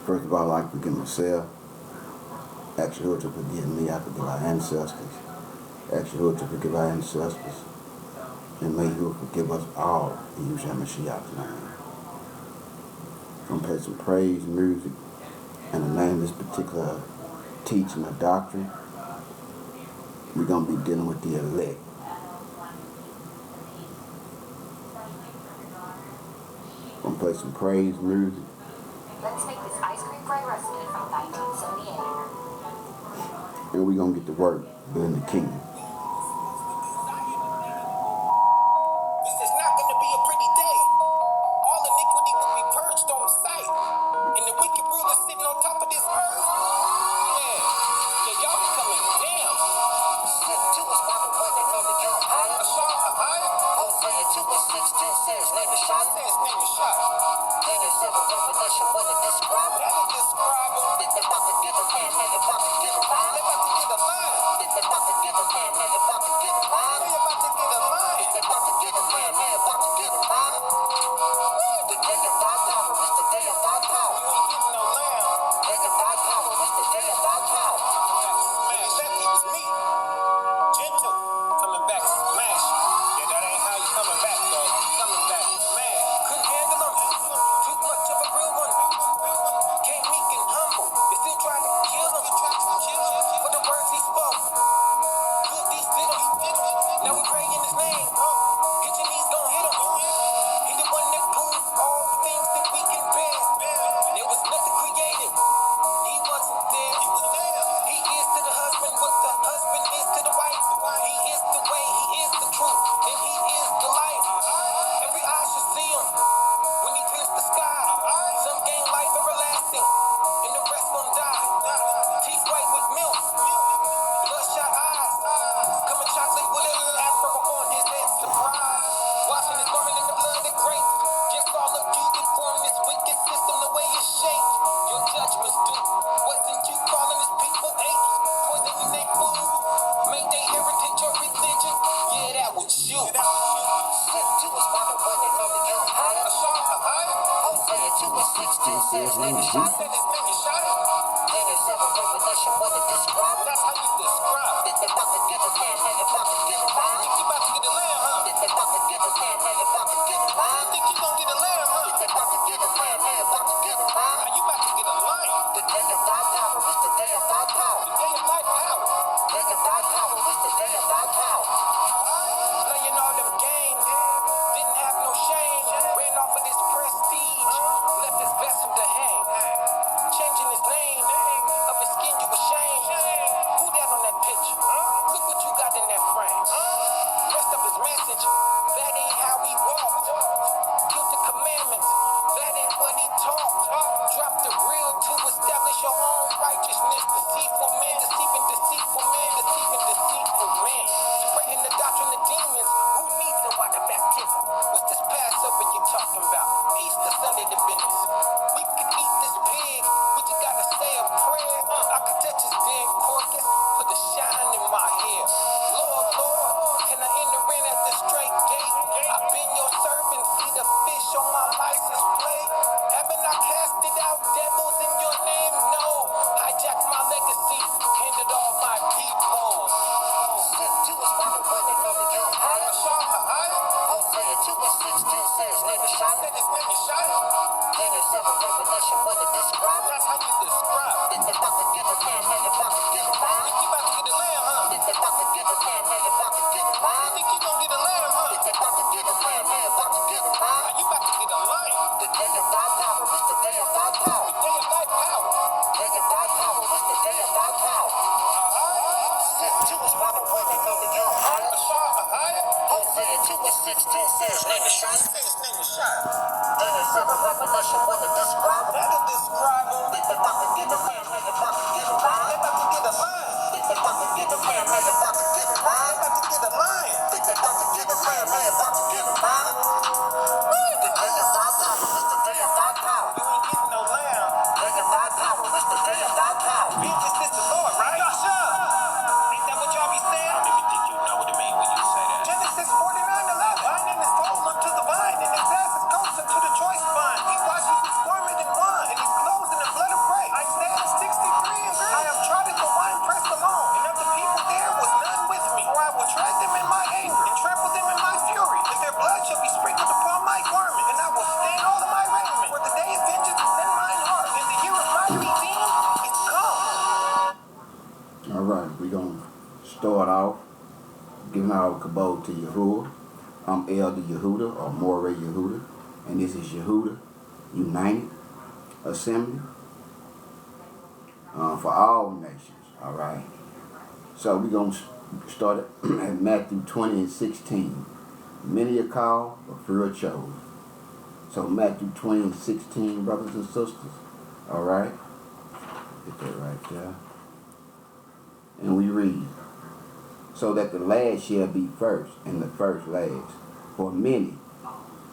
First of all, I'd like to forgive myself. Ask you to forgive me. I forgive our ancestors. Ask you to forgive our ancestors. And may you forgive us all in Yeshua Mashiach's name. I'm going to play some praise music. And the name of this particular teaching or doctrine, we're going to be dealing with the elect. I'm going to play some praise music. Let's make this ice cream fry recipe from 1978. And we're going to get to work building the kingdom. This is not going to be a pretty day. All iniquity will be purged on sight. And the wicked ruler sitting on top of this earth. Yeah, y'all be coming down. Slip to us by the one that know the empire. Hosea 2:16 says, name is shot. Then it's in a revelation, what it describe? That'll describe them. That they about to get a man, and they about to get a line. They about to get a line. That they about to get a man, and they about to get a line. They about to get a line. That they about to get a man, and they about to get a line. The day of thy power is the day of thy power. You ain't getting no lamb. Day of thy power is the day of thy power. Man, that was me. Gentle. Coming back, smash. Yeah, that ain't how you coming back, though. Coming back, man. Couldn't handle them. Too much of a real one. Came meek and humble. They still trying to kill him. For the words he spoke. Good deeds did him. Now we pray in his name. Hit your knees, gon' hit him. He the one that proved all the things that we can bear. There was nothing created. He wasn't there. He is to the husband what the husband is to the wife. He is the way, he is the truth, and he is the life. Every eye should see him when he pierced the sky. Some gain life everlasting, and the rest gon' die. Teeth white with milk, bloodshot eyes. Coming chocolate with a afro on his head, surprise. Washing his garment in the blood of grape. Just all of you that form this wicked system, the way it's shaped. Your judgment's due. Wasn't you calling his people apes? Poisoning their food. Made they heritage your religion? Yeah, that was you. Sent to us by the one that know the empire. Hosea 2:16 says, name is shot. Then it's in a revelation, what it describe? That's how you describe. That they about to get a man, and they about to get a line. Think you about to get a lamb, huh? That they about to get a man, and they about to get a line. Think you gon' get a lamb, huh? That they about to get a man, and they about to get a line. Now you about to get a line. The day of thy power is the day of thy power. The day of thy power. Day of thy power is the day of thy power. Playing all them games, didn't have no shame. Ran off of this prestige, left his vessel to hang. Changing his name, of his skin you ashamed. Who that on that picture? Look what you got in that frame. Messed up his message, that ain't how he walked. Killed the commandments, that ain't what he taught. Dropped the real to establish your own righteousness. Deceitful man, deceiving deceitful man, deceiving deceitful man. Spreading the doctrine of demons, who needs the water baptism? What's this Passover you talking about? Easter Sunday the business. We could eat this pig, we just gotta say a prayer. I could touch his dead carcass, put the shine in my hair. Lord, Lord, can I enter in at the straight gate? I've been your servant, see the fish on my license plate. Haven't I casted out devils in your name? No. Hijacked my legacy, handed all my people. Sent to us by the one that know the empire. Hosea 2:16 says, name is shot. Then it's in a revelation, what it describe? That's how you describe. That they about to get a man, and they about to get a line. Think you about to get a lamb, huh? That they about to get a man, and they about to get a line. Think you gon' get a lamb, huh? That they about to get a man, and they about to get a line. Now you about to get a line. The day of thy power is the day of thy power. The day of thy power. Day of thy power is the day of thy power. Sent to us by the one that know the empire. Hosea 2:16 says, name is shot. Then it's in a revelation, what it describe? That'll describe them. That they about to get a man, and they about to get a line. They about to get a line. That they about to get a man, and they about to get a line. They about to get a line. That they about to get a man, and they about to get a line. The day of thy power is the day of thy power. You ain't getting no lamb. Day of thy power is the day of thy power. Vengeance is the Lord, right? Ain't that what y'all be saying? I don't even think you know what it means when you say that. Genesis 49:11. Binding his soul unto the vine, and his ass is cold. Kabod to Yahuwah. I'm Elder Yehuda or Moreh Yehuda, and this is Yehuda United Assembly for all nations. All right. So we're going to start at Matthew 20 and 16. Many are called, but few are chosen. So Matthew 20 and 16, brothers and sisters. All right. Get that right there. And we read, so that the last shall be first, and the first last. For many,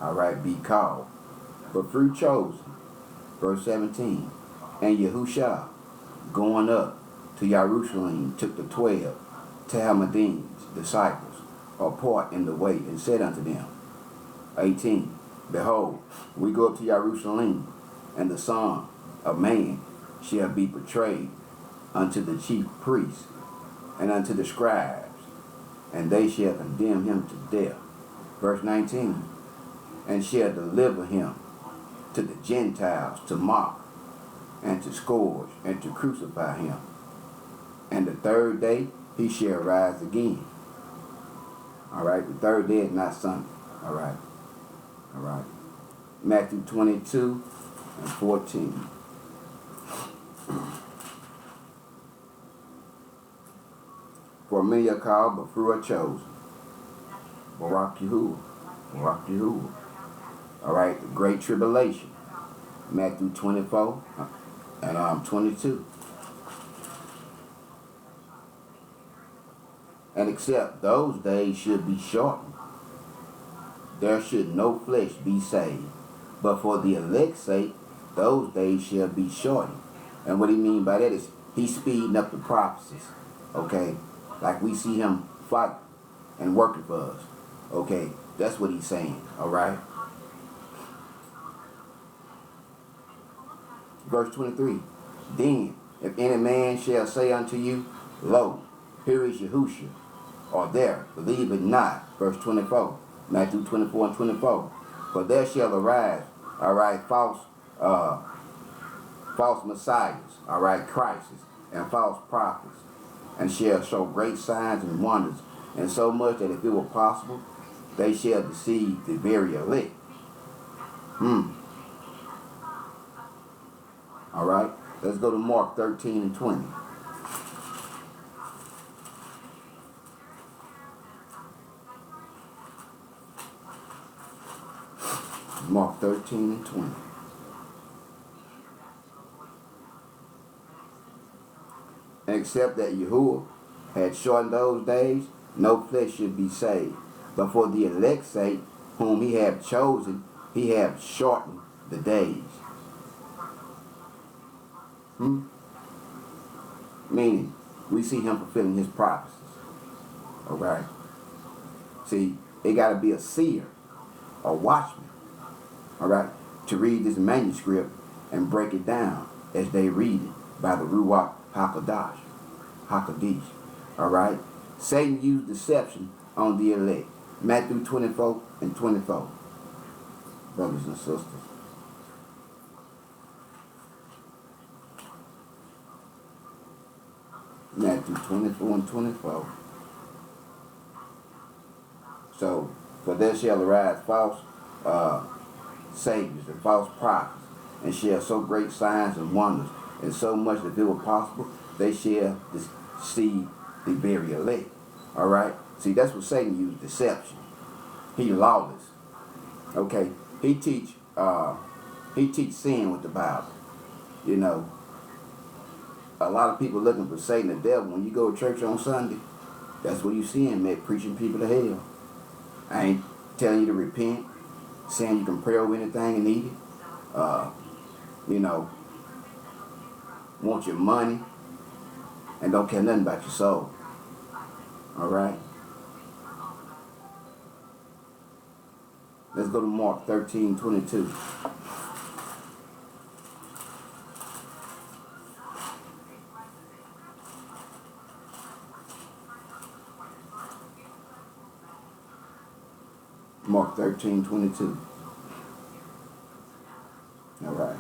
all right, be called, but few chosen. Verse 17. And Yahushua, going up to Jerusalem, took the 12 Talmudims, disciples, apart in the way, and said unto them, 18. Behold, we go up to Jerusalem, and the Son of Man shall be betrayed unto the chief priests and unto the scribes, and they shall condemn him to death. Verse 19. And shall deliver him to the Gentiles to mock, and to scourge, and to crucify him. And the third day he shall rise again. All right, the third day is not Sunday. All right, all right. Matthew 22 and 14. For many are called, but few are chosen. Barak Yahuwah. Barak Yahuwah. All right, the Great Tribulation. Matthew 24 and 22. And except those days should be shortened, there should no flesh be saved. But for the elect's sake, those days shall be shortened. And what he mean by that is he's speeding up the prophecies. Okay? Like we see him fight and working for us. Okay? That's what he's saying. Alright? Verse 23. Then, if any man shall say unto you, Lo, here is Yahushua, or there, believe it not. Verse 24. Matthew 24 and 24. For there shall arise, false messiahs, Christs, and false prophets, and shall show great signs and wonders, and so much that if it were possible, they shall deceive the very elect. All right, let's go to Mark 13 and 20. Mark 13 and 20. Except that Yahuwah had shortened those days, no flesh should be saved. But for the elect's sake, whom he hath chosen, he hath shortened the days. Meaning, we see him fulfilling his prophecies. Alright? See, it got to be a seer, a watchman, alright, to read this manuscript and break it down as they read it by the Ruach HaKodesh. Alright? Satan used deception on the elect. Matthew 24 and 24. Brothers and sisters. Matthew 24 and 24. So, for there shall arise false saviors and false prophets, and shall show great signs and wonders, and so much that if it were possible, they shall deceive the very elect. All right? See, that's what Satan used, deception. He lawless. Okay? He teach sin with the Bible. You know, a lot of people looking for Satan the devil. When you go to church on Sunday, that's what you see him, man, preaching people to hell. I ain't telling you to repent, saying you can pray over anything and eat it. You know, want your money and don't care nothing about your soul. All right? Let's go to Mark 13, 22. Mark 13, 22. All right.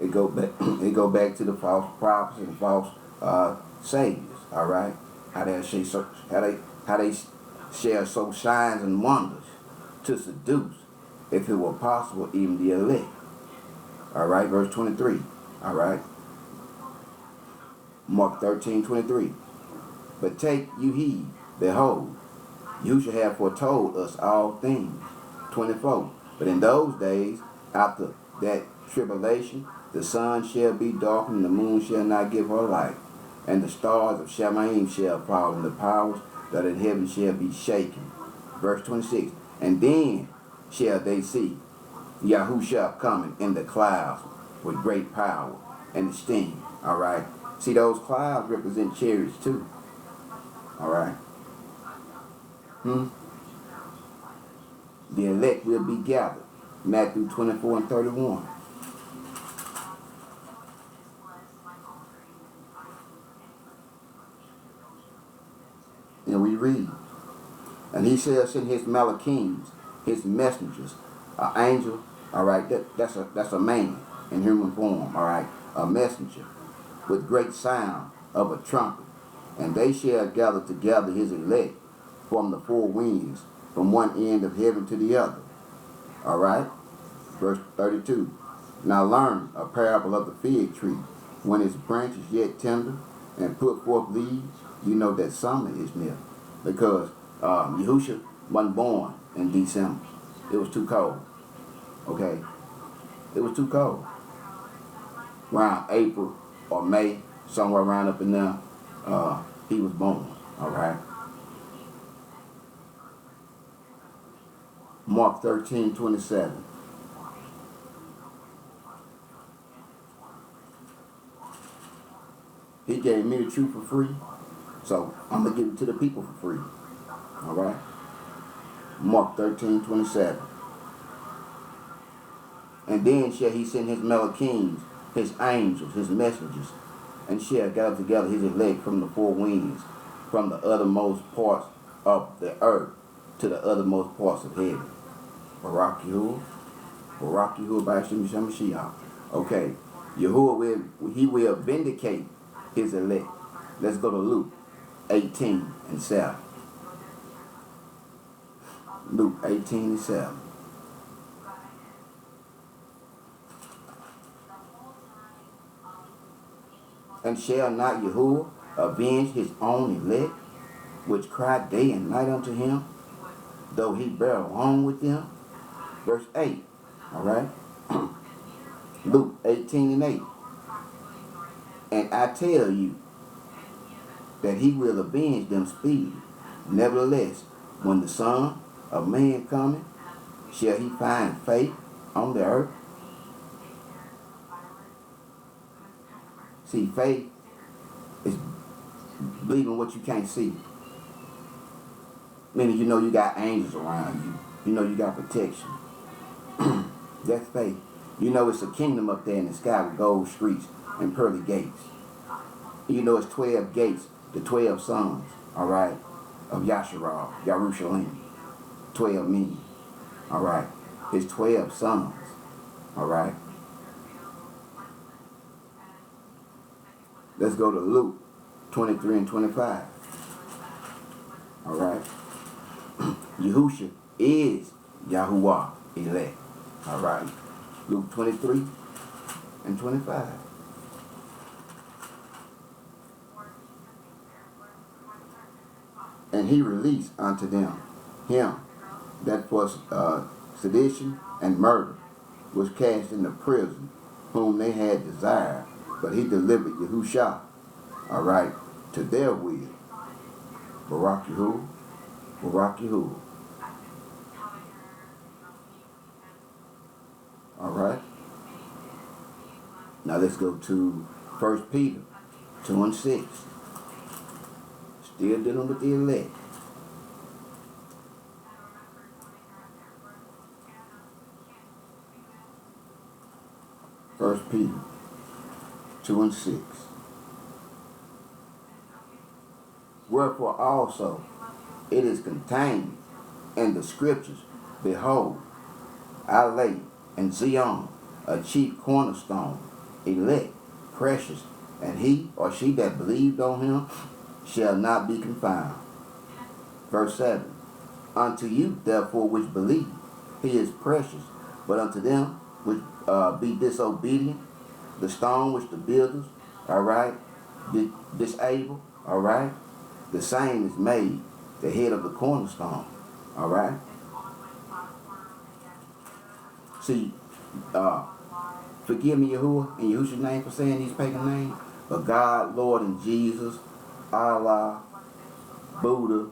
It go back to the false prophets and false saviors. All right. how they shall show signs and wonders to seduce, if it were possible, even the elect. All right, verse 23. All right, Mark 13:23. But take you heed, behold, you shall have foretold us all things. 24. But in those days, after that tribulation, the sun shall be darkened, and the moon shall not give her light, and the stars of Shemaim shall fall, and the powers that in heaven shall be shaken. Verse 26. And then shall they see Yahushua coming in the clouds with great power and esteem. All right. See, those clouds represent chariots too. All right. The elect will be gathered. Matthew 24:31. And we read, and he shall send his malachims, his messengers, an angel. All right, that's a man in human form. All right, a messenger with great sound of a trumpet, and they shall gather together his elect from the four winds, from one end of heaven to the other. All right, verse 32. Now learn a parable of the fig tree. When its branch is yet tender and put forth leaves, you know that summer is near. Because Yahushua wasn't born in December. It was too cold. Okay? It was too cold. Around April or May, somewhere around up in there, he was born. All right? Mark 13:27. He gave me the truth for free, so I'm going to give it to the people for free. All right? Mark 13:27. And then shall he send his malachims, his angels, his messengers, and shall gather together his elect from the four winds, from the uttermost parts of the earth to the uttermost parts of heaven. Barak Yahuwah. Barak Yahuwah by Hashem Mashiach. Okay. Yahuwah will vindicate his elect. Let's go to Luke 18:7. Luke 18:7. And shall not Yahuwah avenge his own elect, which cry day and night unto him, though he bear along with them? Verse 8. All right. Luke 18:8. And I tell you that he will avenge them speedily. Nevertheless, when the Son of Man cometh, shall he find faith on the earth? See, faith is believing what you can't see. Meaning, you know you got angels around you. You know you got protection. That's faith. You know it's a kingdom up there in the sky with gold streets and pearly gates. You know it's 12 gates, the 12 sons, all right, of Yasharal, Yerushalayim. 12 men, all right. His 12 sons, all right. Let's go to Luke 23:25. All right. Yahushua is Yahuwah elect. All right. Luke 23:25. And he released unto them him that was sedition and murder, was cast into prison, whom they had desired, but he delivered Yahushua, all right, to their will. Barak Yahuwah, Barak Yahuwah. All right. Now let's go to 1 Peter 2:6. Still dealing with the elect. First Peter 2:6. Wherefore also it is contained in the scriptures, behold, I lay in Zion a chief cornerstone, elect, precious, and he or she that believed on him shall not be confounded. Verse 7. Unto you, therefore, which believe, he is precious. But unto them which be disobedient, the stone which the builders, all right, disable, all right, the same is made the head of the cornerstone, all right. See, forgive me, Yahuwah, and Yahushua's name for saying these pagan names, but God, Lord, and Jesus, Allah, Buddha,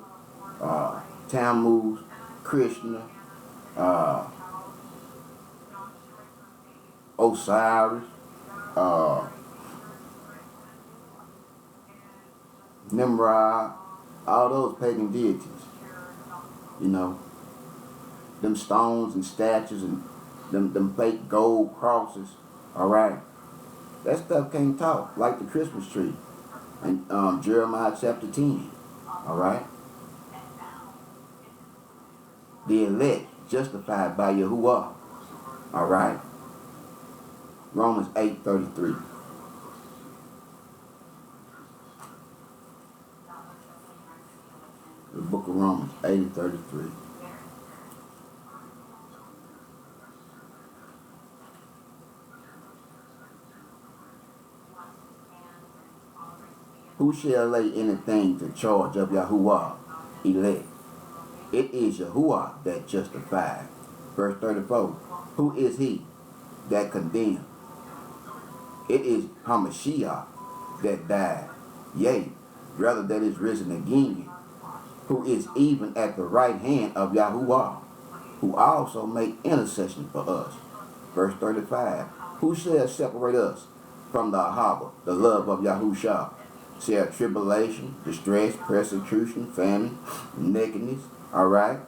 Tammuz, Krishna, Osiris, Nimrod, all those pagan deities, you know, them stones and statues and them fake gold crosses, all right, that stuff can't talk like the Christmas tree in Jeremiah chapter 10, all right. The elect justified by Yahuwah, all right. Romans 8:33. The book of Romans 8:33. Who shall lay anything to charge of Yahuwah, elect? It is Yahuwah that justified. Verse 34. Who is he that condemned? It is Hamashiach that died, yea, rather that is risen again, who is even at the right hand of Yahuwah, who also make intercession for us. Verse 35. Who shall separate us from the Ahava, the love of Yahushua? Shall tribulation, distress, persecution, famine, nakedness, all right,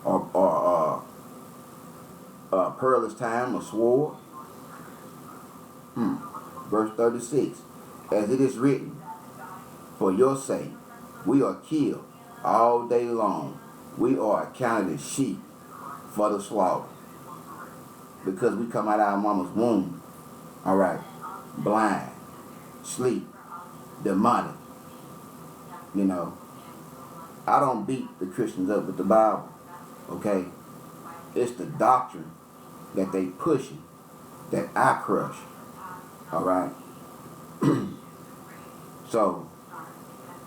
or perilous time, or sword? Verse 36. As it is written, for your sake we are killed all day long. We are accounted as sheep for the slaughter. Because we come out of our mama's womb, all right, blind, sleep, demonic. You know, I don't beat the Christians up with the Bible, okay? It's the doctrine that they pushing that I crush, all right? So,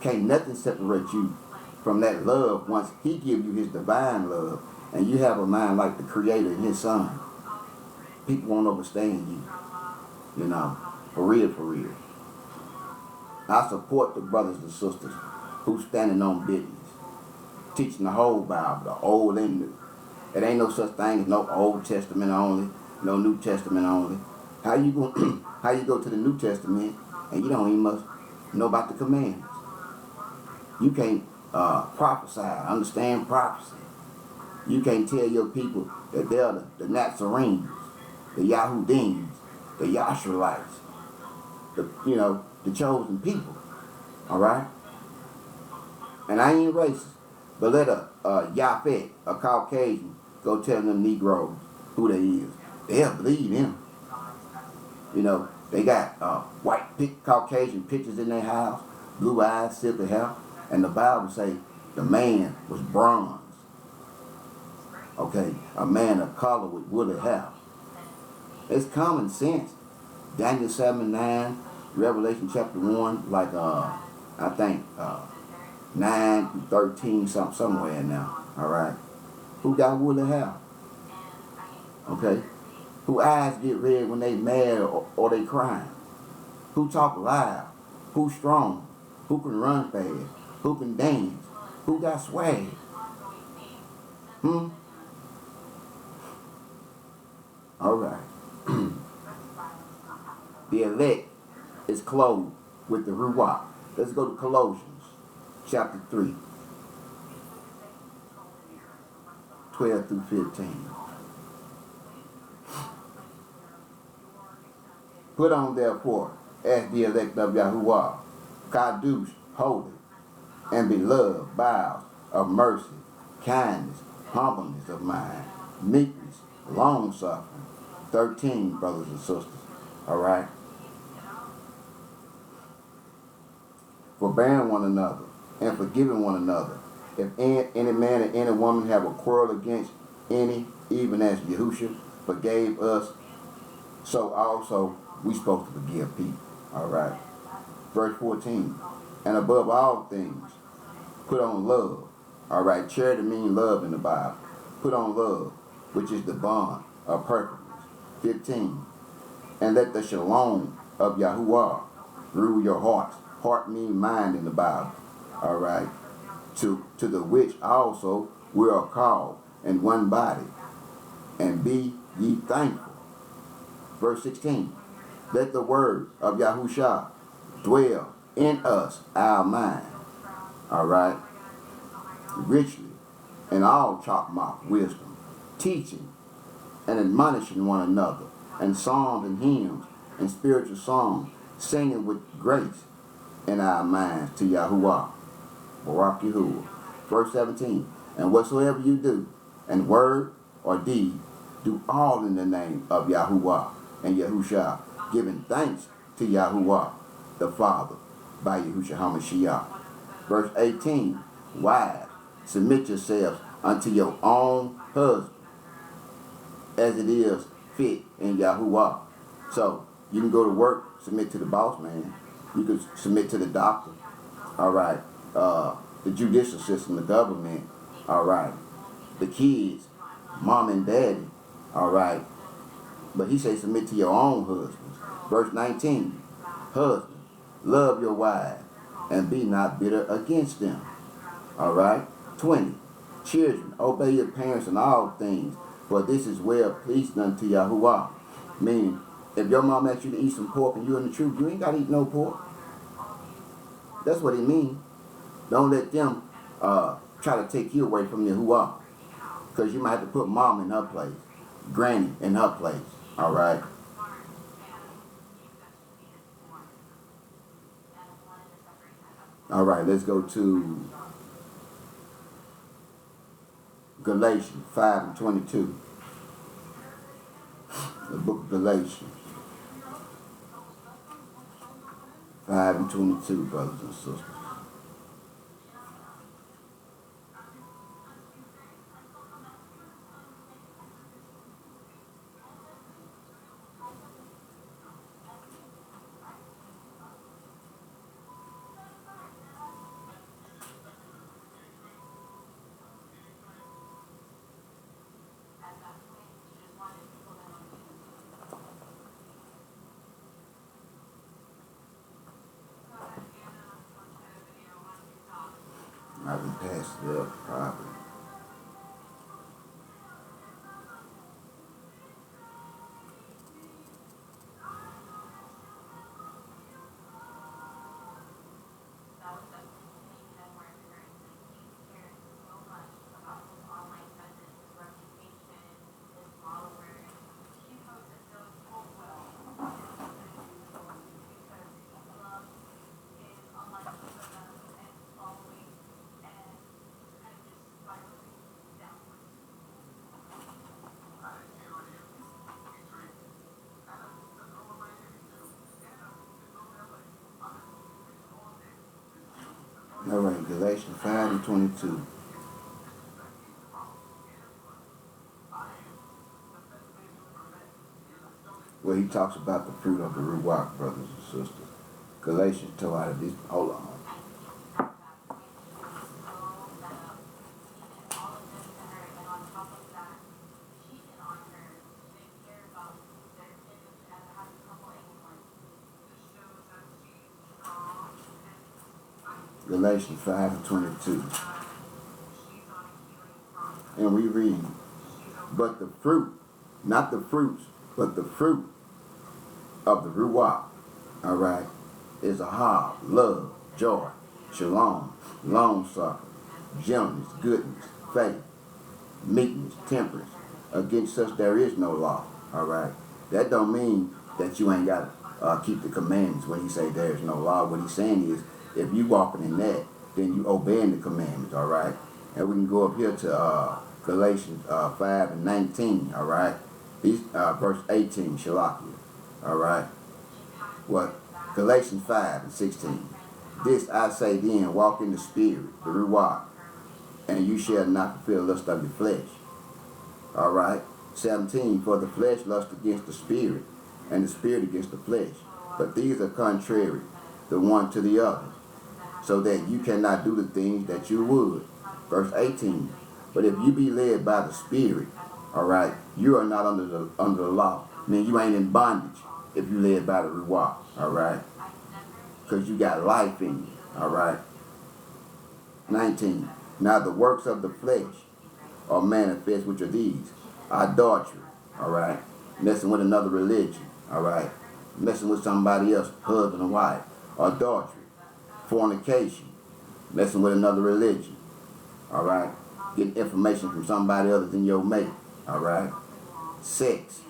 can't nothing separate you from that love once he give you his divine love and you have a mind like the Creator and his Son. People won't understand you know, for real, for real. I support the brothers and sisters who standing on business, teaching the whole Bible, the Old and New. It ain't no such thing as no Old Testament only, no New Testament only. How you go to the New Testament and you don't even must know about the commandments? You can't prophesy, understand prophecy. You can't tell your people that they're the Nazarenes, the Yahudims, the Yasharites, the chosen people. All right? And I ain't racist, but let a Yaphet, a Caucasian, go tell them Negroes who they is. They'll believe him. You know, they got white Caucasian pictures in their house, blue eyes, silky hair, and the Bible say the man was bronze. Okay, a man of color with woolly hair. It's common sense. Daniel 7:9, Revelation chapter 1, like I think 9 through 13, somewhere in there. All right. Who got woolly hair? Okay. Who eyes get red when they mad or they crying? Who talk loud? Who strong? Who can run fast? Who can dance? Who got swag? All right. The elect is clothed with the Ruach. Let's go to Colossians chapter 3, 12 through 15. Put on therefore, as the elect of Yahuwah, Kadush, holy, and beloved, bowels of mercy, kindness, humbleness of mind, meekness, long-suffering. 13, brothers and sisters. All right? forbearing one another, and forgiving one another. If any man or any woman have a quarrel against any, even as Yahushua forgave us, so also we supposed to forgive people. All right. Verse 14. And above all things, put on love. All right. Charity means love in the Bible. Put on love, which is the bond of perfectness. 15. And let the shalom of Yahuwah rule your hearts. Heart means mind in the Bible. All right. To the which also we are called in one body. And be ye thankful. Verse 16. Let the word of Yahushua dwell in us, our mind. All right. Richly in all chop-mouth wisdom, teaching and admonishing one another, and psalms and hymns and spiritual songs, singing with grace in our minds to Yahuwah. Barak Yahuwah. Verse 17. And whatsoever you do, in word or deed, do all in the name of Yahuwah and Yahushua, giving thanks to Yahuwah, the Father, by Yahushua HaMashiach. Verse 18. Wives, submit yourselves unto your own husband, as it is fit in Yahuwah. So, you can go to work, submit to the boss man. You can submit to the doctor. All right. The judicial system, the government. All right. The kids, mom and daddy. All right. But he says submit to your own husbands. Verse 19. Husbands, love your wives and be not bitter against them. All right. 20. Children, obey your parents in all things, for this is well pleasing unto Yahuwah. Meaning, if your mom asks you to eat some pork and you're in the truth, you ain't got to eat no pork. That's what he means. Don't let them try to take you away from Yahuwah. Because you might have to put mom in her place, granny in her place. All right. All right, let's go to Galatians 5 and 22. The book of Galatians 5 and 22, brothers and sisters. I can pass it up probably. All right, Galatians 5 and 22. Where he talks about the fruit of the Ruach, brothers and sisters. Galatians tell out of these. Hold on. Galatians 5 and 22. And we read, but the fruit, not the fruits, but the fruit of the Ruach, all right, is ahab, love, joy, shalom, long-suffering, gentleness, goodness, faith, meekness, temperance. Against such there is no law, all right. That don't mean that you ain't got to keep the commandments when he say there is no law. What he's saying is, if you walking in that, then you obeying the commandments, all right? And we can go up here to Galatians 5 and 19, all right? These, verse 18, Shalakia, all right? What? Galatians 5 and 16. This I say then, walk in the spirit, the ruach, and you shall not fulfill the lust of the flesh. All right. 17, for the flesh lusts against the spirit, and the spirit against the flesh. But these are contrary, the one to the other, so that you cannot do the things that you would. Verse 18, but if you be led by the spirit, all right, you are not under the law. I mean, you ain't in bondage if you led by the ruach, all right, because you got life in you, all right. 19, now the works of the flesh are manifest, which are these: adultery, all right, messing with another religion, all right, messing with somebody else, husband and wife; adultery, fornication, messing with another religion, all right, getting information from somebody other than your mate, all right, sex,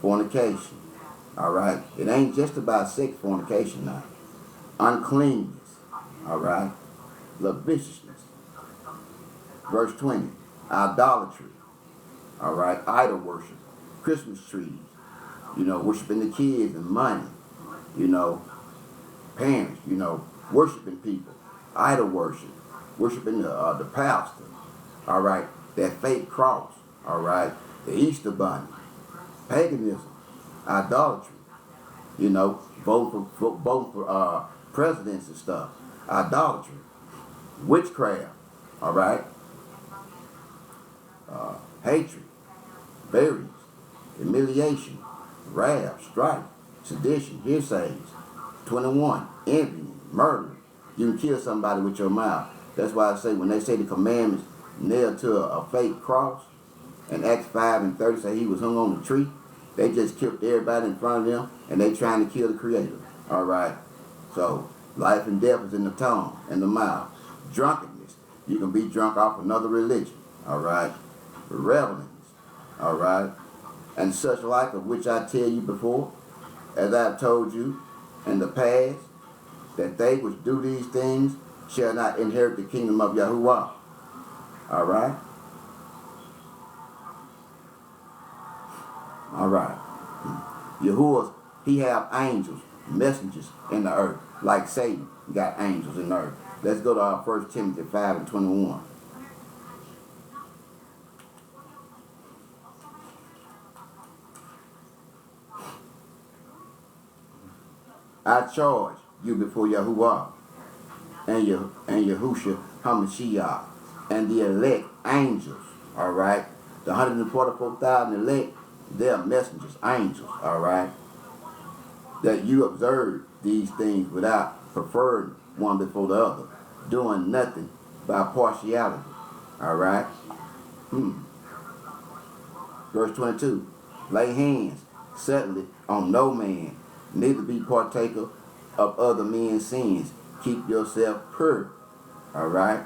fornication, all right. It ain't just about sex, fornication now. Uncleanness, all right, lasciviousness. Verse 20, idolatry, all right, idol worship, Christmas trees, worshiping the kids and money, parents, worshiping people, idol worship, worshiping the pastor, all right, that fake cross, all right, the Easter bunny, paganism, idolatry, voting for presidents and stuff, idolatry, witchcraft, all right, hatred, variance, humiliation, wrath, strife, sedition, hearsays. 21, envying, murder. You can kill somebody with your mouth. That's why I say when they say the commandments nailed to a fake cross, and Acts 5 and 30 say he was hung on the tree, they just killed everybody in front of them, and they trying to kill the Creator. All right. So life and death is in the tongue and the mouth. Drunkenness. You can be drunk off another religion. All right. Revelings. All right. And such like, of which I tell you before, as I have told you in the past, that they which do these things shall not inherit the kingdom of Yahuwah. All right? All right. Yahuwah, he have angels, messengers in the earth, like Satan got angels in the earth. Let's go to our 1 Timothy 5 and 21. I charge you before Yahuwah and Yahushua HaMashiach and the elect angels, all right? The 144,000 elect, they are messengers, angels, all right? That you observe these things without preferring one before the other, doing nothing by partiality, all right? Verse 22, lay hands suddenly on no man, neither be partaker of other men's sins. Keep yourself pure. All right.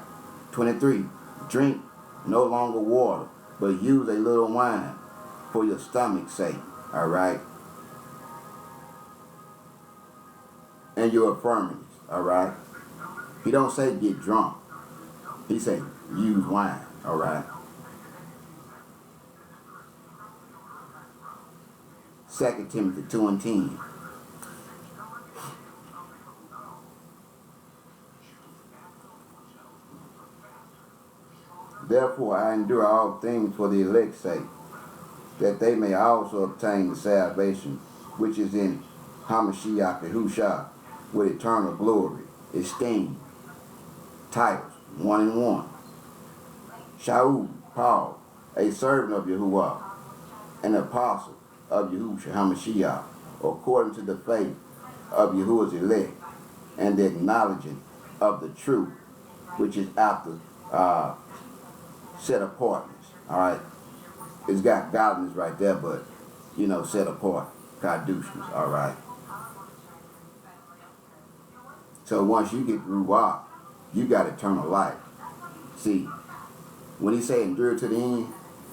23. Drink no longer water, but use a little wine for your stomach's sake. All right. And your infirmities. All right. He don't say get drunk. He say use wine. All right. 2 Timothy 2 and 10. Therefore I endure all things for the elect's sake, that they may also obtain the salvation which is in Hamashiach Yahushua with eternal glory, esteem. Titles 1 and 1. Shaul, Paul, a servant of Yahuwah, an apostle of Yahushua HaMashiach, according to the faith of Yahuwah's elect, and the acknowledging of the truth, which is after set apartness. All right, it's got godliness right there, but set apart, kadushness. All right. So once you get ruach, you got eternal life. See, when he say endure to the end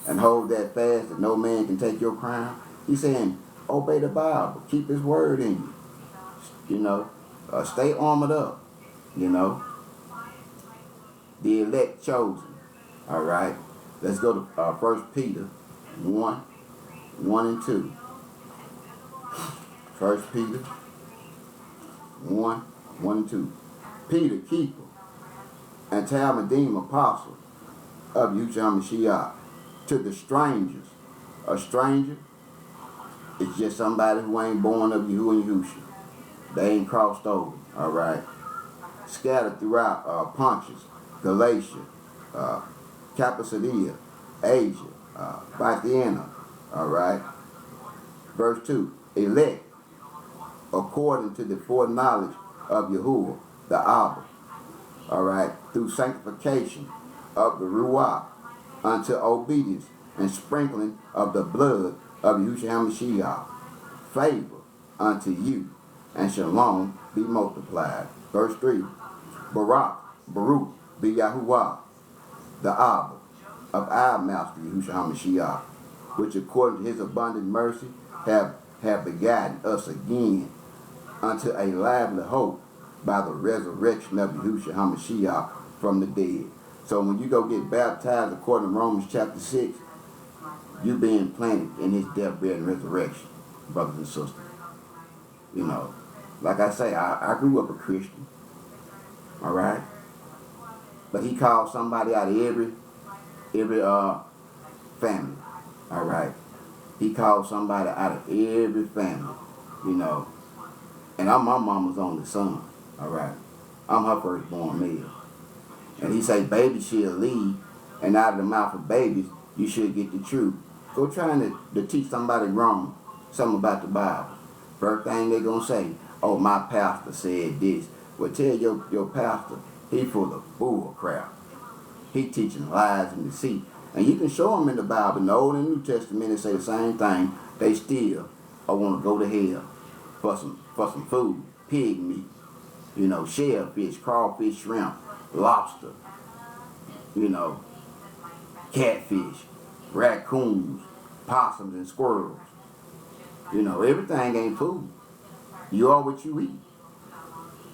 and hold that fast that no man can take your crown, he's saying obey the Bible, keep his word in you. Stay armored up. The elect chosen. All right. Let's go to 1 Peter 1 and 2. 1 Peter 1 and 2. Peter, keeper, and Talmudim, apostle of Yahushua Mashiach, to the strangers. A stranger is just somebody who ain't born of Yahuwah and Yahushua. They ain't crossed over, all right? Scattered throughout Pontus, Galatia, Cappadocia, Asia, Bithynia, all right? Verse 2, elect according to the foreknowledge of Yahuwah, the Abba, all right, through sanctification of the Ruach unto obedience and sprinkling of the blood of Yahushua HaMashiach, favor unto you, and shalom be multiplied. Verse 3, Baruch be Yahuwah, the Abba of our Master Yahushua HaMashiach, which according to his abundant mercy have begotten us again unto a lively hope by the resurrection of Yahushua HaMashiach from the dead. So when you go get baptized according to Romans chapter 6, you being planted in his death, burial, and resurrection, brothers and sisters. You know, like I say, I grew up a Christian, all right? But he called somebody out of every family, all right? He called somebody out of every family, you know. And I'm my mama's only son, all right? I'm her firstborn male. And he say, baby she'll lead, and out of the mouth of babies, you should get the truth. Go trying to teach somebody grown something about the Bible. First thing they gonna say, oh, my pastor said this. Well, tell your pastor, he full of bull crap. He teaching lies and deceit. And you can show them in the Bible, in the Old and New Testament, they say the same thing. They still want to go to hell for some food, pig meat, you know, shellfish, crawfish, shrimp, lobster, you know, catfish, raccoons, possums, and squirrels. You know, everything ain't food. You are what you eat.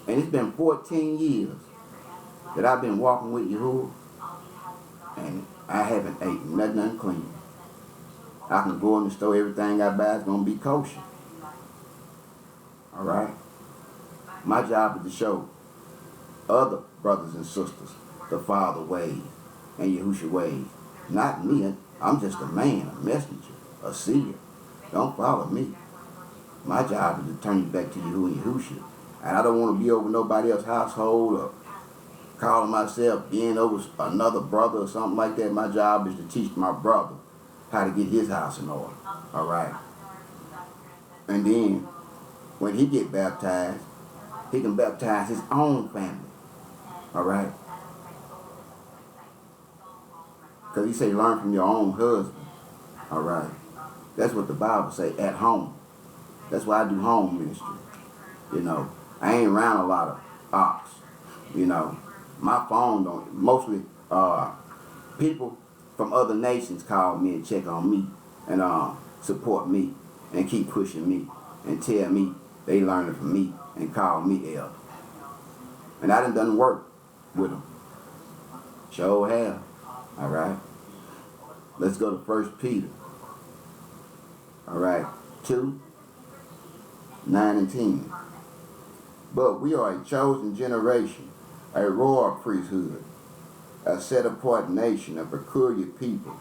And it's been 14 years that I've been walking with Yahuwah, and I haven't eaten nothing unclean. I can go in the store, everything I buy is going to be kosher. All right? My job is to show other brothers and sisters the Father ways and Yahushua ways. Not me. I'm just a man, a messenger, a seer. Don't follow me. My job is to turn you back to Yahuwah and Yahushua. And I don't want to be over nobody else's household or calling myself being over another brother or something like that. My job is to teach my brother how to get his house in order. All right? And then, when he get baptized, he can baptize his own family. All right? Because he say, learn from your own husband. All right? That's what the Bible say, at home. That's why I do home ministry. You know, I ain't around a lot of ops. You know, my phone don't, mostly people from other nations call me and check on me and support me and keep pushing me and tell me they learning from me and call me elder. And I done work with them. Sure have. All right. Let's go to 1 Peter. All right. 2, 9 and 10. But we are a chosen generation, a royal priesthood, a set-apart nation, a peculiar people,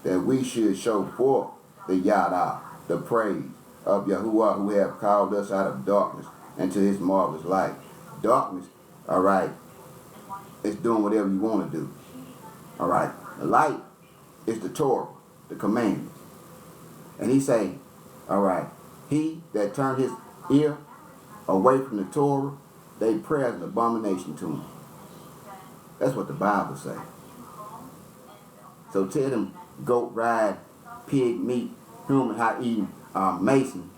that we should show forth the Yada, the praise of Yahuwah, who have called us out of darkness into his marvelous light. Darkness, all right, is doing whatever you want to do. All right. The light is the Torah, the commandments. And he say, all right, he that turned his ear away from the Torah, they prayer is an abomination to him. That's what the Bible say. So tell them goat ride, pig meat, human hot eating, Mason,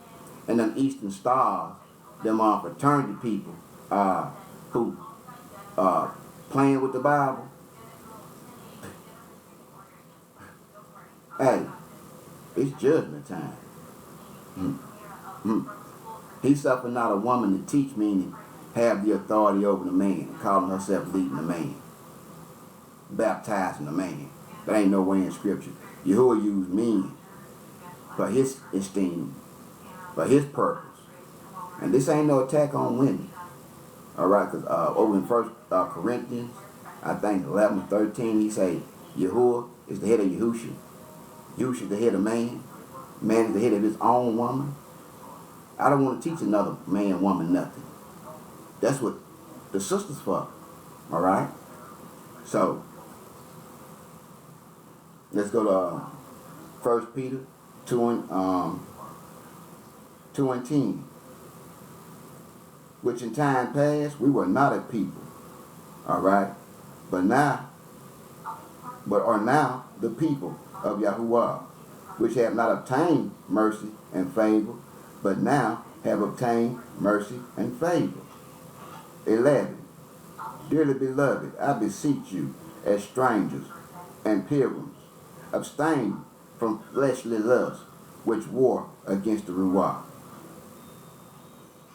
and them Eastern Stars, them fraternity people who playing with the Bible. Hey, it's judgment time. He suffered not a woman to teach, meaning have the authority over the man, calling herself leading the man, baptizing the man. That ain't nowhere in Scripture. Yahuwah used men for his esteem, for his purpose. And this ain't no attack on women. All right, because over in First Corinthians, I think 11:13, he say Yahuwah is the head of Yahusha. Yahusha is the head of man. Man is the head of his own woman. I don't want to teach another man, woman, nothing. That's what the sisters for. All right. So let's go to 1 Peter 2:10. Which in time past we were not a people, all right, but are now the people of Yahuwah, which have not obtained mercy and favor, but now have obtained mercy and favor. 11. Dearly beloved, I beseech you, as strangers and pilgrims, abstain from fleshly lusts, which war against the Ruach.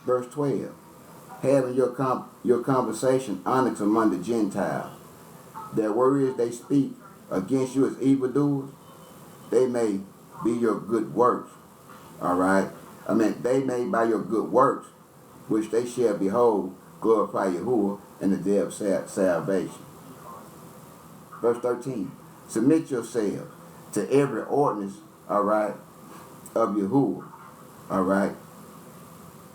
Verse 12. Having your conversation honest among the Gentiles, their words they speak against you as evildoers, they may be your good works. All right? They may by your good works, which they shall behold, glorify Yahuwah in the day of salvation. Verse 13. Submit yourselves to every ordinance, all right, of Yahuwah, all right,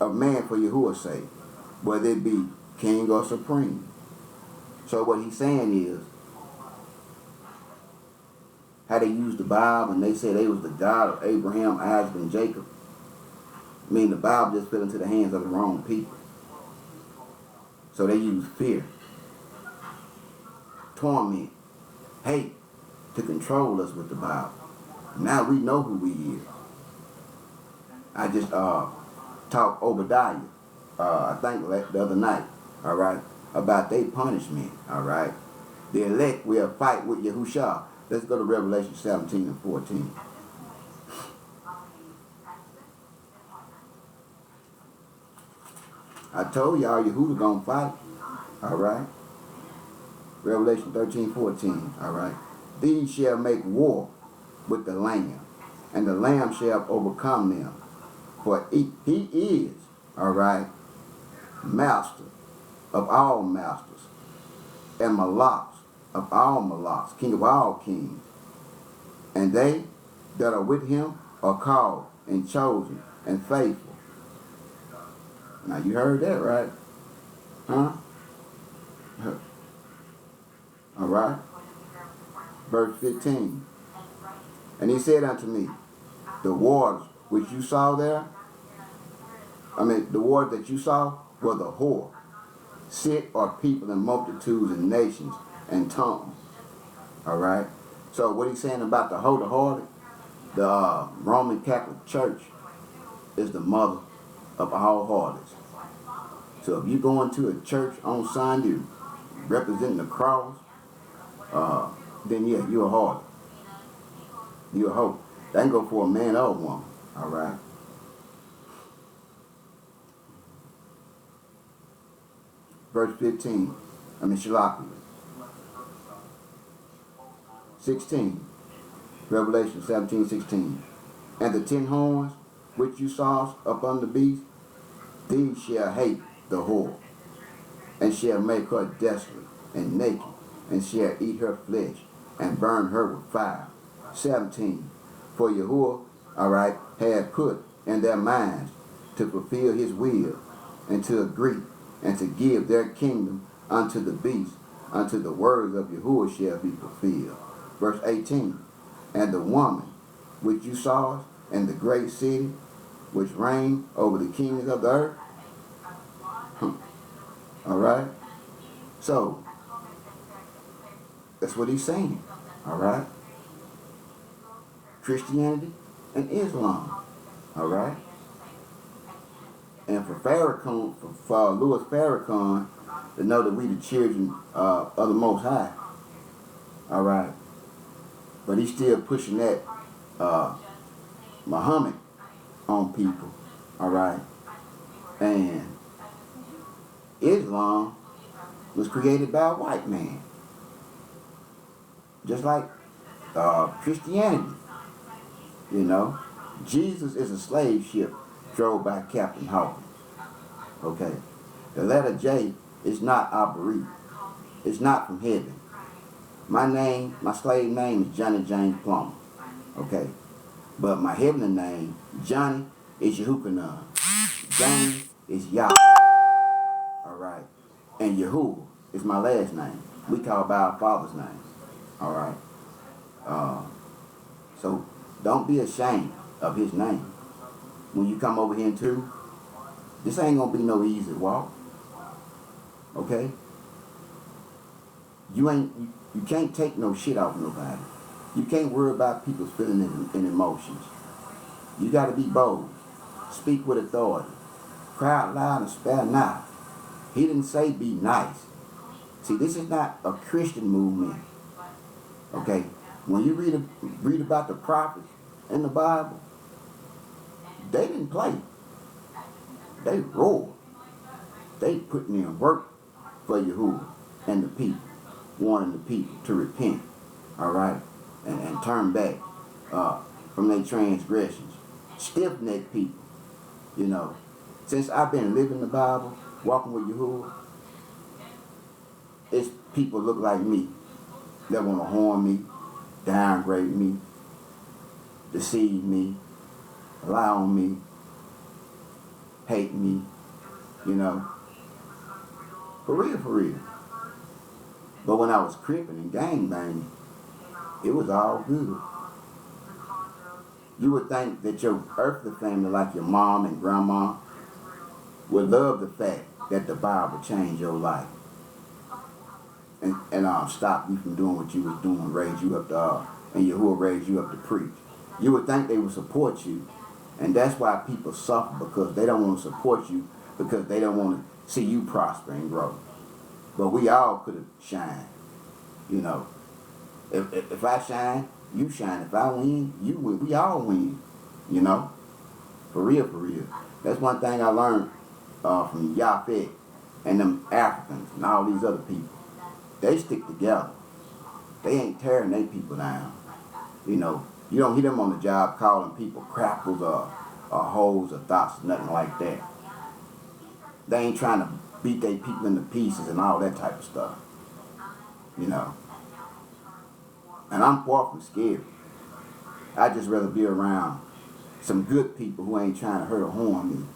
of man for Yahuwah's sake, whether it be king or supreme. So what he's saying is, how they use the Bible and they say they was the God of Abraham, Isaac, and Jacob. I mean, the Bible just fell into the hands of the wrong people. So they use fear, torment, hate to control us with the Bible. Now we know who we is. I just taught Obadiah, I think the other night, all right, about their punishment, all right. The elect will fight with Yahushua. Let's go to Revelation 17 and 14. I told y'all Yahudah gonna fight, all right. Revelation 13:14, all right. These shall make war with the Lamb, and the Lamb shall overcome them. For he is, all right, master of all masters, and malachs of all malachs, king of all kings. And they that are with him are called and chosen and faithful. Now you heard that, right? Huh? All right. Verse 15. And he said unto me, the waters which you saw there, the waters that you saw were the whore. Sit are people and multitudes and nations and tongues. All right. So what he's saying about the wholehearted, the Roman Catholic Church is the mother of all harlots. So if you go into a church on Sunday representing the cross, then yeah, you're a harlot. You're a hoe. That can go for a man or a woman. All right. Verse 15. Shalachi. 16. Revelation 17:16. And the 10 horns which you saw upon the beast, these shall hate the whore, and shall make her desolate and naked, and shall eat her flesh, and burn her with fire. 17. For Yahuwah, all right, had put in their minds to fulfill his will, and to agree, and to give their kingdom unto the beast, unto the words of Yahuwah shall be fulfilled. Verse 18. And the woman which you saw in the great city, which reigned over the kings of the earth. All right. So that's what he's saying. All right. Christianity and Islam. All right. And for Farrakhan, for Louis Farrakhan, to know that we the children of the Most High. All right. But he's still pushing that Muhammad on people. All right. And Islam was created by a white man. Just like Christianity. You know, Jesus is a slave ship drove by Captain Hawkins. Okay. The letter J is not Abari. It's not from heaven. My name, my slave name is Johnny James Plummer. Okay? But my heavenly name, Johnny, is Yehukanan. James is Yah. Alright? And Yahuwah is my last name. We call by our father's name. Alright? So don't be ashamed of his name. When you come over here in truth, this ain't gonna be no easy walk. Okay? You can't take no shit off nobody. You can't worry about people's feelings and emotions. You gotta be bold. Speak with authority. Cry out loud and spare not. He didn't say be nice. See, this is not a Christian movement. Okay? When you read about the prophets in the Bible, they didn't play. They roared. They put in work for Yahuwah and the people, wanting the people to repent, all right, and turn back from their transgressions. Stiff-necked people, you know. Since I've been living the Bible, walking with Yahuwah, it's people look like me that want to harm me, downgrade me, deceive me, lie on me, hate me, you know. For real, for real. But when I was cripping and gangbanging, it was all good. You would think that your earthly family, like your mom and grandma, would love the fact that the Bible changed your life and stop you from doing what you was doing, raise you up to, and Yahuwah raised you up to preach. You would think they would support you, and that's why people suffer, because they don't want to support you, because they don't want to see you prosper and grow. But we all could have shined, you know. If I shine, you shine. If I win, you win. We all win, you know. For real, for real. That's one thing I learned from Yafet and them Africans and all these other people. They stick together. They ain't tearing their people down. You know, you don't hear them on the job calling people crackers or hoes or thoughts, nothing like that. They ain't trying to beat their people into pieces and all that type of stuff. You know. And I'm far from scared. I'd just rather be around some good people who ain't trying to hurt or harm me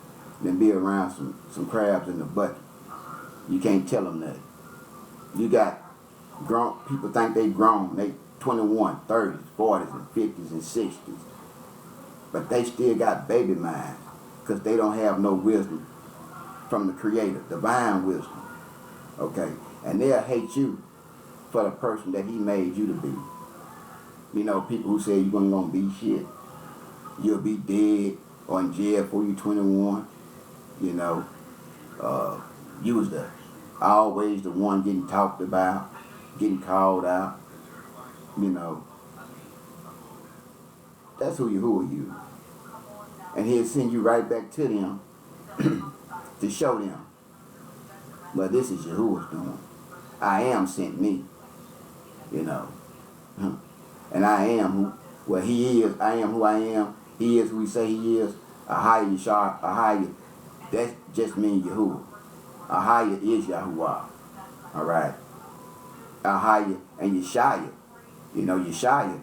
than be around some crabs in the bucket. You can't tell them that. You got grown people think they grown. They 21, 30s, 40s, and 50s and 60s. But they still got baby minds because they don't have no wisdom from the Creator, divine wisdom. Okay? And they'll hate you for the person that He made you to be. You know, people who say you're gonna be shit. You'll be dead or in jail before you're 21. You know, you was always the one getting talked about, getting called out. You know, that's who you. And He'll send you right back to them to show them. But this is Yahuwah's doing. I am sent me. You know. And I am He is. I am who I am. He is who He say He is. Ahaya Yashar, Ahaya. That just means Yahuwah. Ahaya is Yahuwah. Alright. Ahaya and Yeshaya. You know, Yeshaya,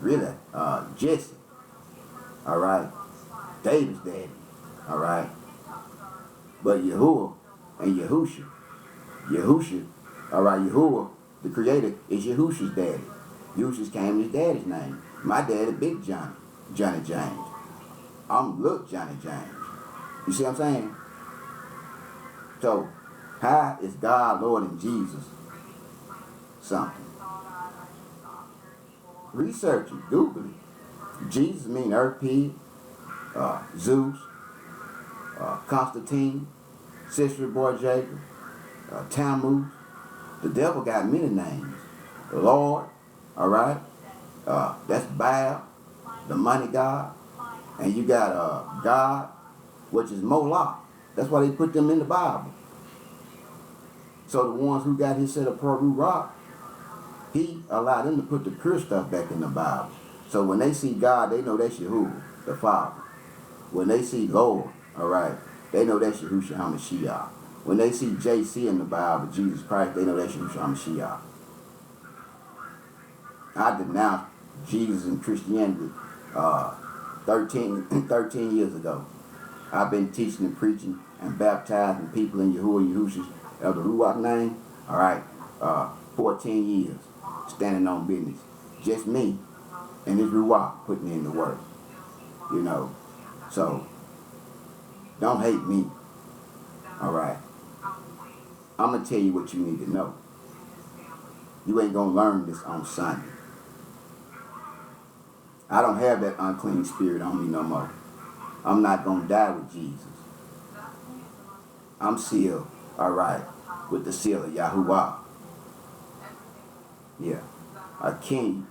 really, Jesse. Alright. David's daddy. Alright. But Yahuwah and Yahusha, alright, Yahuwah, the Creator, is Yahusha's daddy. Yahusha came his daddy's name. My daddy, Big Johnny, Johnny James. I'm little Johnny James. You see what I'm saying? So, how is God, Lord, and Jesus something? Research it, Google it. Jesus mean earth pig, Zeus, Constantine, Sister Boy Jacob, Tammuz. The devil got many names. The Lord, all right? That's Baal, the money god. And you got God, which is Moloch. That's why they put them in the Bible. So the ones who got his set of Peru rock, He allowed them to put the pure stuff back in the Bible. So when they see God, they know that's Yahuwah, the Father. When they see Lord, all right, they know that's Yahushua HaMashiach. When they see JC in the Bible, Jesus Christ, they know that's Yeshua Mashiach. I denounced Jesus and Christianity 13 years ago. I've been teaching and preaching and baptizing people in Yahushua's of the Ruach name, all right, 14 years, standing on business. Just me and this Ruach putting in the work, you know. So, don't hate me, all right. I'm going to tell you what you need to know. You ain't going to learn this on Sunday. I don't have that unclean spirit on me no more. I'm not going to die with Jesus. I'm sealed, all right, with the seal of Yahuwah. Yeah, a king.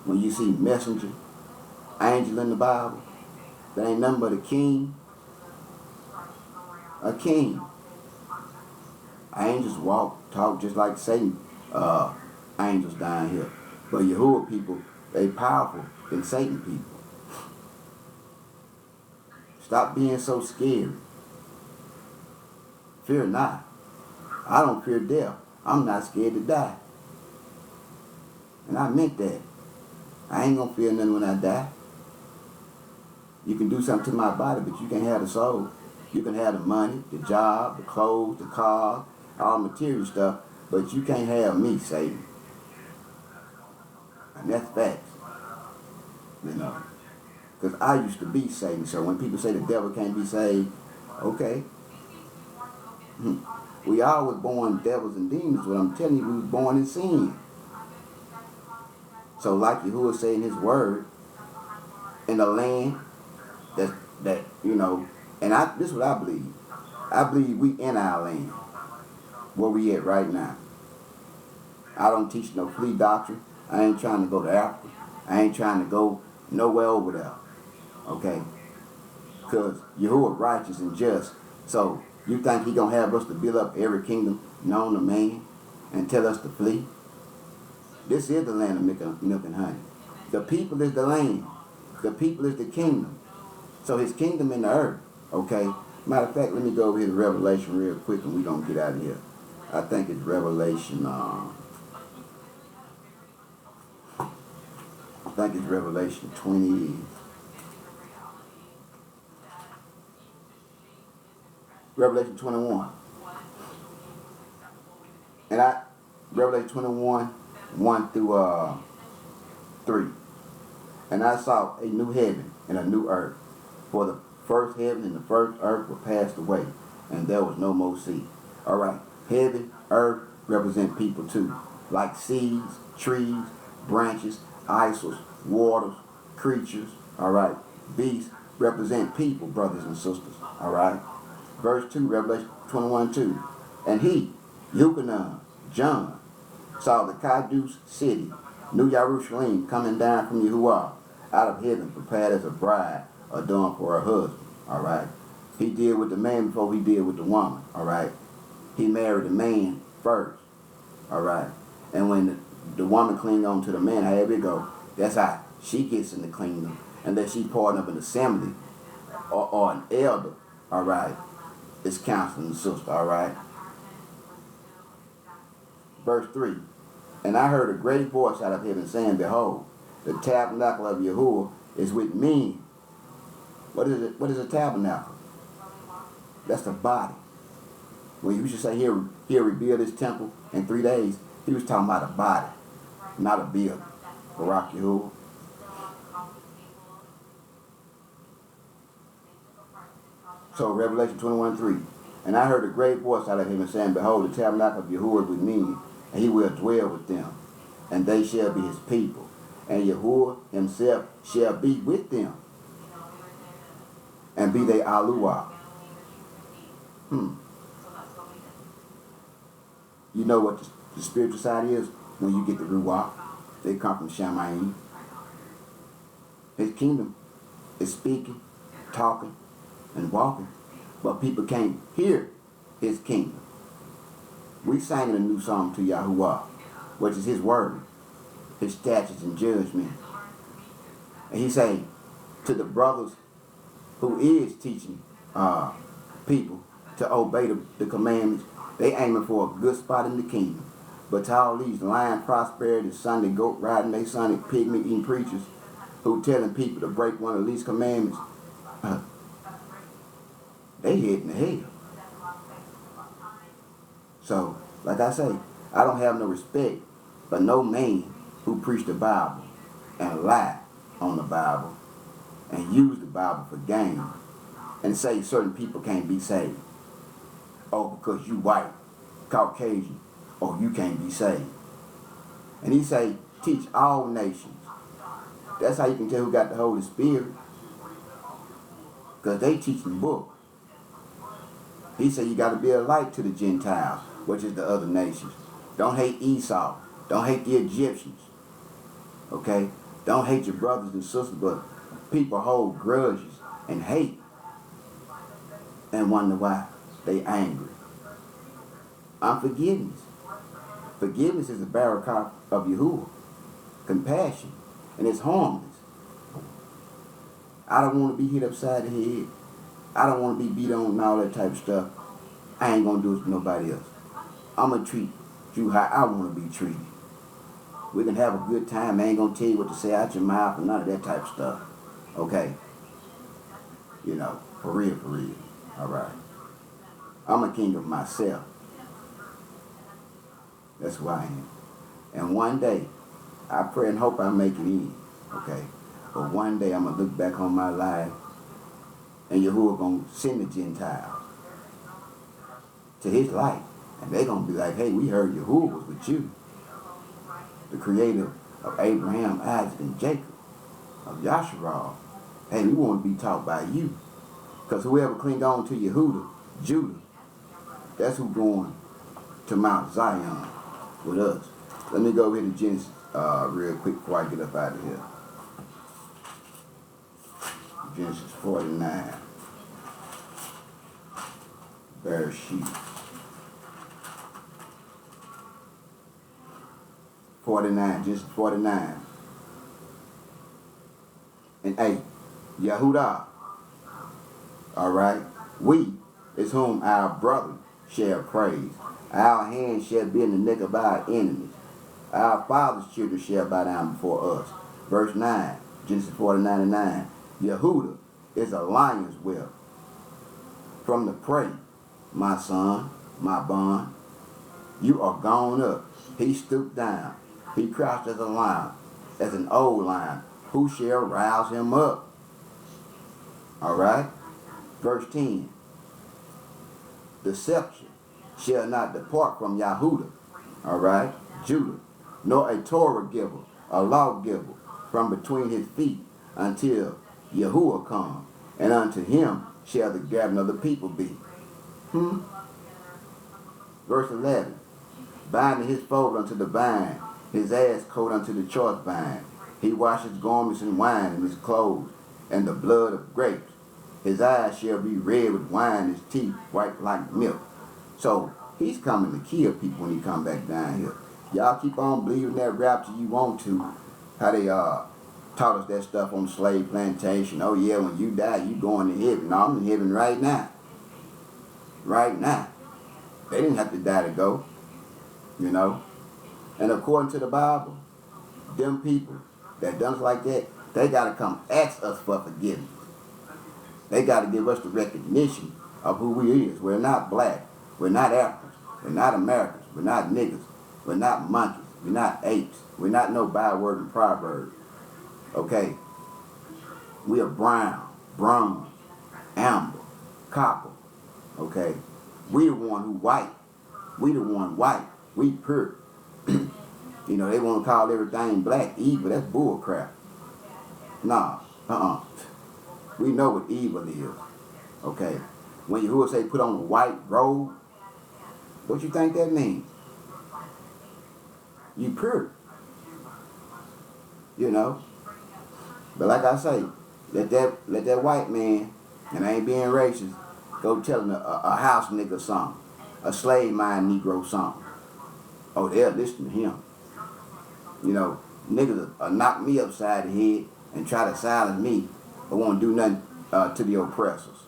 When you see messenger, angel in the Bible, that ain't nothing but a king. A king. Angels walk, talk just like Satan angels down here. But Yahuwah people, they powerful than Satan people. Stop being so scared. Fear not. I don't fear death. I'm not scared to die. And I meant that. I ain't gonna fear nothing when I die. You can do something to my body, but you can't have the soul. You can have the money, the job, the clothes, the car, all material stuff, but you can't have me, Satan. And that's facts. You know. Because I used to be Satan, so when people say the devil can't be saved, okay. We all was born devils and demons, but I'm telling you, we was born in sin. So like Yahuwah said in his word, in the land that you know, and this is what I believe. I believe we in our land, where we at right now. I don't teach no flea doctrine. I ain't trying to go to Africa. I ain't trying to go nowhere over there. Okay? Because Yahuwah righteous and just. So you think he gonna have us to build up every kingdom known to man and tell us to flee? This is the land of milk and honey. The people is the land. The people is the kingdom. So his kingdom in the earth. Okay? Matter of fact, let me go over here to Revelation real quick and we're going to get out of here. I think it's Revelation, Revelation 20. Revelation 21. And Revelation 21, 1 through 3. And I saw a new heaven and a new earth. For the first heaven and the first earth were passed away, and there was no more sea. All right, heaven, earth represent people too, like seeds, trees, branches, isles, waters, creatures. All right, beasts represent people, brothers and sisters. All right, verse 2, Revelation 21:2. And he, Yuchanan, John, saw the Kadosh city, New Jerusalem, coming down from Yahuwah, out of heaven, prepared as a bride, adorned for her husband. All right. He deal with the man before he deal with the woman. All right. He married the man first. All right. And when the woman cling on to the man, however it go, that's how she gets in the kingdom. Unless she's part of an assembly or an elder. All right. It's counseling the sister. All right. Verse 3. And I heard a great voice out of heaven saying, Behold, the tabernacle of Yahuwah is with men. What is it? What is a tabernacle? That's the body. When you should say he'll rebuild his temple in 3 days, he was talking about a body, not a building. Barak Yahuwah. So Revelation 21:3. And I heard a great voice out of heaven saying, Behold, the tabernacle of Yahuwah is with men, and he will dwell with them, and they shall be his people. And Yahuwah himself shall be with them, and be they Aluah. You know what the spiritual side is? When you get the Ruach, they come from Shamayim. His kingdom is speaking, talking, and walking, but people can't hear his kingdom. We sang a new song to Yahuwah, which is his word, his statutes and judgment. And he say to the brothers who is teaching people to obey the commandments. They aiming for a good spot in the kingdom. But to all these lying prosperity, Sunday goat riding, they Sunday pig meat eating preachers who telling people to break one of these commandments, they heading to hell. So, like I say, I don't have no respect for no man who preach the Bible and lie on the Bible and use the Bible for gain and say certain people can't be saved. Oh, because you white, Caucasian, oh, you can't be saved. And he say, teach all nations. That's how you can tell who got the Holy Spirit. Because they teaching book. He said you got to be a light to the Gentiles, which is the other nations. Don't hate Esau. Don't hate the Egyptians. Okay? Don't hate your brothers and sisters, but people hold grudges and hate and wonder why they angry. Unforgiveness. Forgiveness is the barakah of Yahuwah. Compassion. And it's harmless. I don't want to be hit upside the head. I don't want to be beat on and all that type of stuff. I ain't going to do it to nobody else. I'm going to treat you how I want to be treated. We can have a good time. I ain't going to tell you what to say out your mouth and none of that type of stuff. Okay? You know, for real, for real. All right. I'm a king of myself. That's who I am. And one day, I pray and hope I make it in. Okay? But one day I'm going to look back on my life and Yahuwah going to send the Gentiles to his light. And they're going to be like, hey, we heard Yahuwah was with you. The creator of Abraham, Isaac, and Jacob, of Yasharal. Hey, we want to be taught by you. Because whoever cling on to Yehuda, Judah, that's who going to Mount Zion with us. Let me go over here to Genesis real quick before I get up out of here. Genesis 49. Bereshit. 49, Genesis 49. And 8. Yehudah. Alright. We is whom our brother shall praise. Our hand shall be in the neck of our enemies. Our father's children shall bow down before us. Verse 9. Genesis 49 and 9. Yehudah is a lion's whelp. From the prey, my son, my bond, you are gone up. He stooped down. He crouched as a lion, as an old lion. Who shall rouse him up? All right? Verse 10. Deception shall not depart from Yahudah. All right? Judah. Nor a Torah giver, a law giver, from between his feet until Yahuwah come. And unto him shall the gathering of the people be. Verse 11. Binding his fold unto the vine, his ass coat unto the choice vine. He washes garments in wine and his clothes, and the blood of grapes. His eyes shall be red with wine, his teeth white like milk. So he's coming to kill people when he come back down here. Y'all keep on believing that rapture you want to. How they taught us that stuff on the slave plantation. Oh yeah, when you die, you going to heaven. No, I'm in heaven right now. Right now. They didn't have to die to go. You know? And according to the Bible, them people that done us like that, they got to come ask us for forgiveness. They got to give us the recognition of who we is. We're not black. We're not Africans. We're not Americans. We're not niggas. We're not monkeys. We're not apes. We're not no byword and proverb. Okay? We are brown, bronze, amber, copper. Okay? We the one who white. We the one white. We pure. You know, they want to call everything black evil. That's bull crap. Nah. We know what evil is. Okay? When Yahuwah say put on a white robe, what you think that means? You pure. You know? But like I say, let that white man, and I ain't being racist, go telling a house nigga something. A slave mind Negro something. Oh, they'll listen to him. You know, niggas will knock me upside the head and try to silence me, but won't do nothing to the oppressors.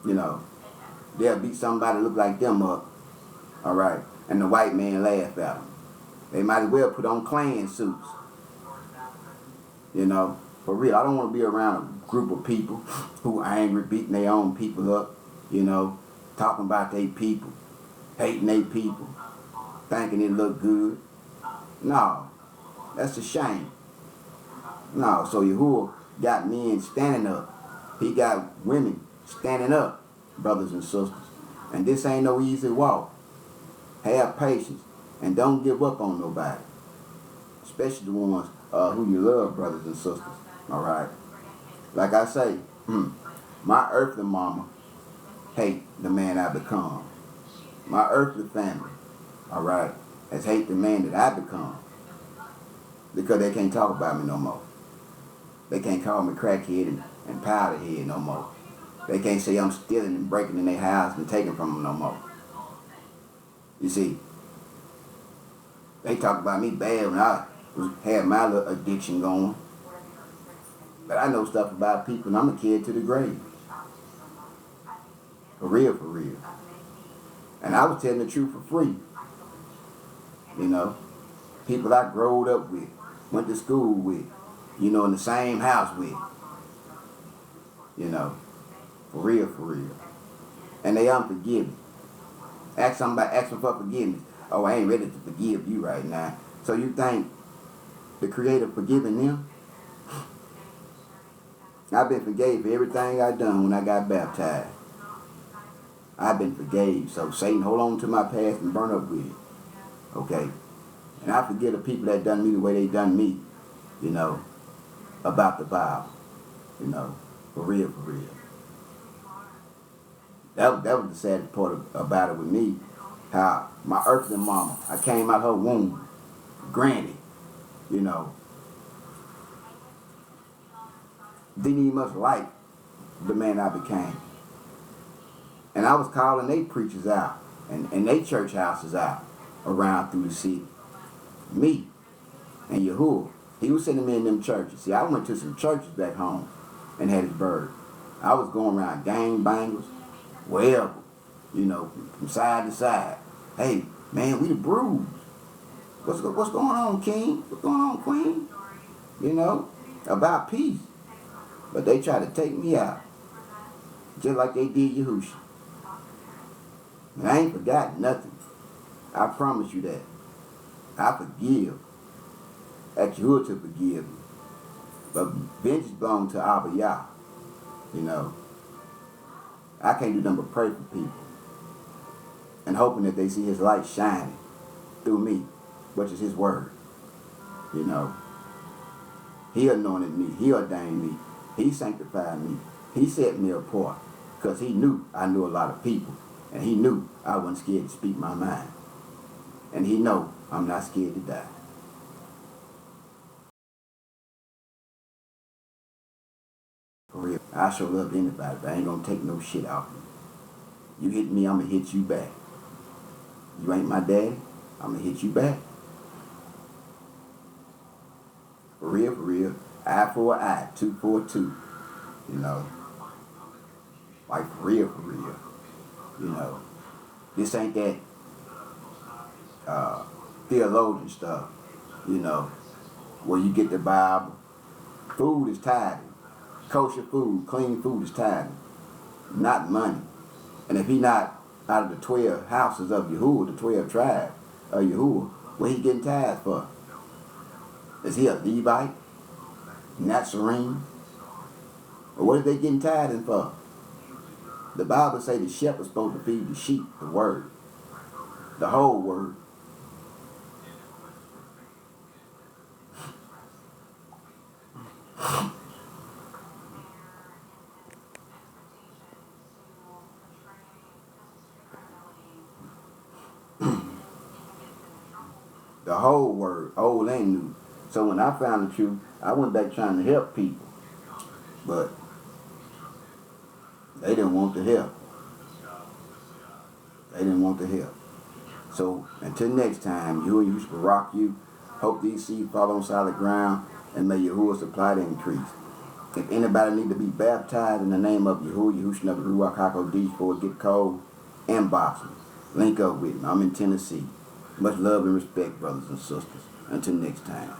You know, They'll beat somebody look like them up, all right, and the white man laugh at them. They might as well put on Klan suits. You know, for real, I don't want to be around a group of people who are angry, beating their own people up, you know, talking about their people, hating their people, thinking it look good. No, that's a shame. No, so Yahuwah got men standing up. He got women standing up, brothers and sisters. And this ain't no easy walk. Have patience and don't give up on nobody, especially the ones who you love, brothers and sisters. All right. Like I say, my earthly mama hate the man I become. My earthly family, all right, has hate the man that I become because they can't talk about me no more. They can't call me crackhead and powderhead no more. They can't say I'm stealing and breaking in their house and taking from them no more. You see, they talk about me bad when I had my little addiction going. But I know stuff about people and I'm a kid to the grave. For real, for real. And I was telling the truth for free. You know, people I growed up with, went to school with, you know, in the same house with. You know, for real, for real. And they unforgive me. Ask them for forgiveness. Oh, I ain't ready to forgive you right now. So you think the Creator forgiving them? I've been forgave for everything I done when I got baptized. I've been forgave. So Satan, hold on to my past and burn up with it. Okay? And I forgive the people that done me the way they done me. You know, about the Bible. You know, for real, for real. That was the saddest part about it with me. How my earthly mama, I came out her womb, granny, you know, didn't even much like the man I became. And I was calling they preachers out and they church houses out around through the city. Me and Yahuwah, he was sending me in them churches. See, I went to some churches back home in Hattiesburg. I was going around gang bangers, wherever, you know, from side to side. Hey, man, we the Brews. What's going on, King? What's going on, Queen? You know, about peace. But they try to take me out, just like they did Yahusha. And I ain't forgotten nothing. I promise you that. I forgive. Ask Yahuwah to forgive me. But vengeance belongs to Abba Yah. You know, I can't do nothing but pray for people and hoping that they see his light shining through me, which is his word. You know, he anointed me, he ordained me, he sanctified me, he set me apart because he knew I knew a lot of people and he knew I wasn't scared to speak my mind. And he know I'm not scared to die. For real, I sure love anybody, but I ain't gonna take no shit off you. You hit me, I'm gonna hit you back. You ain't my daddy, I'm gonna hit you back. For real, eye for an eye, tooth for a tooth. You know, like for real. You know, this ain't that theologian stuff. You know, where you get the Bible. Food is tithing. Kosher food, clean food is tithing, not money. And if he not out of the 12 houses of Yahuwah, the 12 tribes of Yahuwah, what he getting tithed for? Is he a Levite? Nazarene? Or what are they getting tithing for? The Bible say the shepherd's supposed to feed the sheep, the word, the whole word. The whole word, old and new. So when I found the truth, I went back trying to help people. But they didn't want the help. They didn't want the help. So until next time, you and Yahushua rock you. Hope these seeds fall on solid ground and may Yahuwah supply the increase. If anybody need to be baptized in the name of Yahuwah, Yahushua of the Ruach HaKodesh before it get cold, Inbox me. Link up with me. I'm in Tennessee. Much love and respect, brothers and sisters. Until next time.